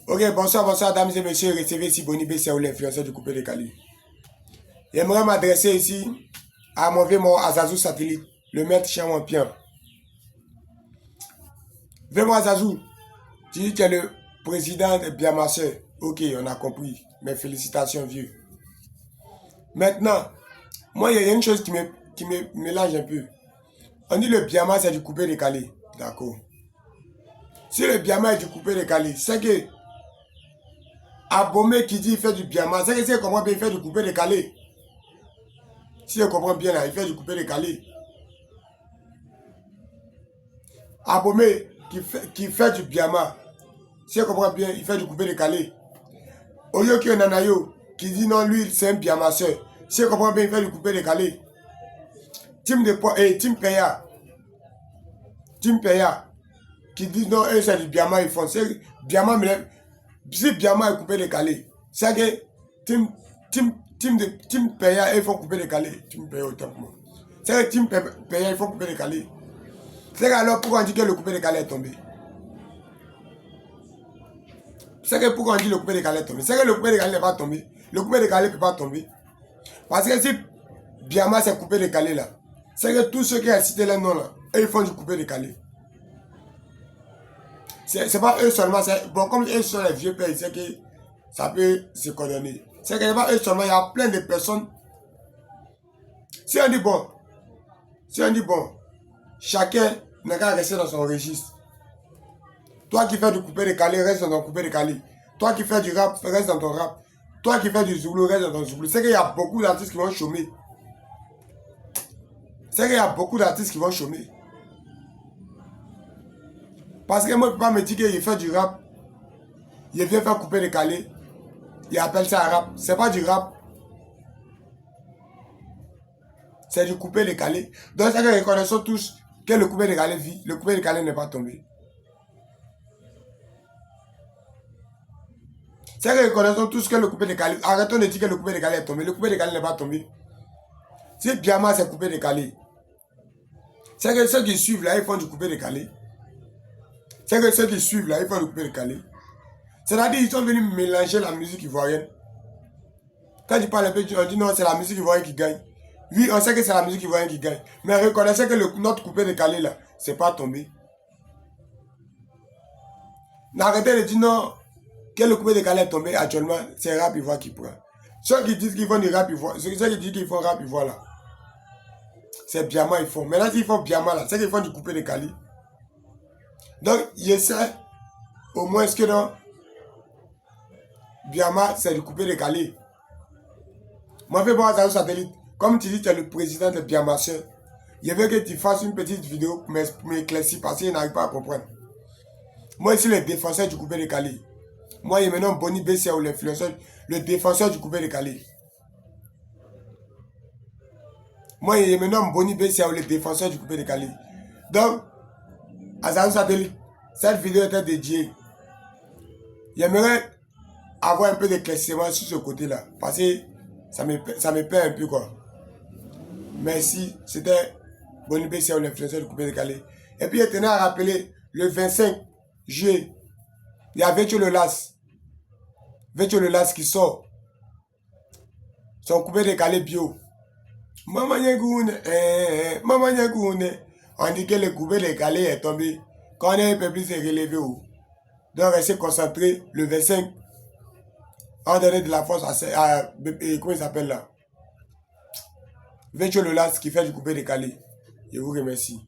Ok, bonsoir, bonsoir, dames et messieurs. Recevez ici Boni BCAO, l'influenceur du coupé décalé. J'aimerais m'adresser ici à mon vieux mort Azazou Satellite, le maître champion. Vieux mort Azazou, tu dis que tu es le président de Biamasseur. Ok, on a compris. Mes félicitations, vieux. Maintenant, moi, il y a une chose qui me mélange un peu. On dit le Biama, c'est du coupé décalé. D'accord. Si le Biama est du coupé décalé, c'est que Abomé qui dit il fait du Biama, c'est que si il comprend bien, il fait du coupé décalé. Si je comprends bien là, il fait du coupé décalé. Abomé qui fait du Biama, si je comprends bien, il fait du coupé décalé. Oyoki Nanayo qui dit non, lui c'est un Biamasseur. Si je comprends bien, il fait du coupé décalé. Tim Peya qui dit non, eux c'est du Biama, ils font. C'est Biama, si Biama est coupé décalé, c'est que Tim Peya, ils font couper décalé. Tim Peya autant pour moi. C'est que Tim Peya, ils font couper décalé. C'est que alors pourquoi on dit que le coupé décalé est tombé? C'est que pourquoi on dit que le coupé décalé est tombé? C'est que le coupé décalé n'est pas tombé. Le coupé décalé ne peut pas tomber. Parce que si Biama c'est coupé décalé là, c'est que tous ceux qui ont cité les noms là, eux ils font du coupé décalé. C'est pas eux seulement, bon comme eux sont les vieux pères, c'est que ça peut se coordonner. C'est que pas eux seulement, il y a plein de personnes. Si on dit bon, chacun n'a qu'à rester dans son registre. Toi qui fais du coupé décalé, reste dans ton coupé décalé. Toi qui fais du rap, reste dans ton rap. Toi qui fais du zoulou, reste dans ton zoulou. C'est qu'il y a beaucoup d'artistes qui vont chômer. Parce que moi, je ne peux pas me dire qu'il fait du rap. Il vient faire couper décalé. Il appelle ça un rap. C'est pas du rap. C'est du coupé décalé. Donc, c'est que reconnaissons tous que le coupé décalé vit. Le coupé décalé n'est pas tombé. C'est que reconnaissons tous que le coupé décalé. Arrêtons de dire que le coupé décalé est tombé. Le coupé décalé n'est pas tombé. Si Biama c'est coupé décalé, c'est que ceux qui suivent là, ils font du coupé décalé. C'est que ceux qui suivent là, ils font du coupé décalé. C'est-à-dire qu'ils sont venus mélanger la musique ivoirienne. Quand tu parles un peu, on dit non, c'est la musique ivoirienne qui gagne. Oui, on sait que c'est la musique ivoirienne qui gagne. Mais reconnaissez que notre coupé décalé là, c'est pas tombé. Arrêtez de dire non, que le coupé décalé est tombé actuellement, c'est rap ivoire qui prend. Ceux qui disent qu'ils font du rap ivoire, ceux qui disent qu'ils font rap ivoire là, c'est Biama ils font. Maintenant s'ils font Biama là, c'est qu'ils font du coupé décalé. Donc, je sais au moins que non, Biama c'est du coupé décalé. Moi, je fais voir Azazou Satellite. Comme tu dis, tu es le président de Biamasseur. Je veux que tu fasses une petite vidéo pour m'éclaircir parce qu'il n'arrive pas à comprendre. Moi, ici, le défenseur du coupé décalé. Moi, il me nomme Boni BCAO, l'influenceur, le défenseur du coupé décalé. Moi, il me nomme Boni BCAO, le défenseur du coupé décalé. Donc, Azazou Satellite, cette vidéo était dédiée. J'aimerais avoir un peu d'éclaircissement sur ce côté-là. Parce que ça me perd un peu quoi. Merci, c'était Boni BCAO, l'influenceur du coupé décalé. Et puis, je tenais à rappeler, le 25 juillet, il y a Vetio Lelas qui sort son coupé décalé bio. Maman Yagoune, on dit que le coupé décalé est tombé. Quand on est un peu plus relevé. Donc restez concentrés. Le 25, on donne de la force à comment il s'appelle là? Vetio Lelas qui fait du coupé décalé. Je vous remercie.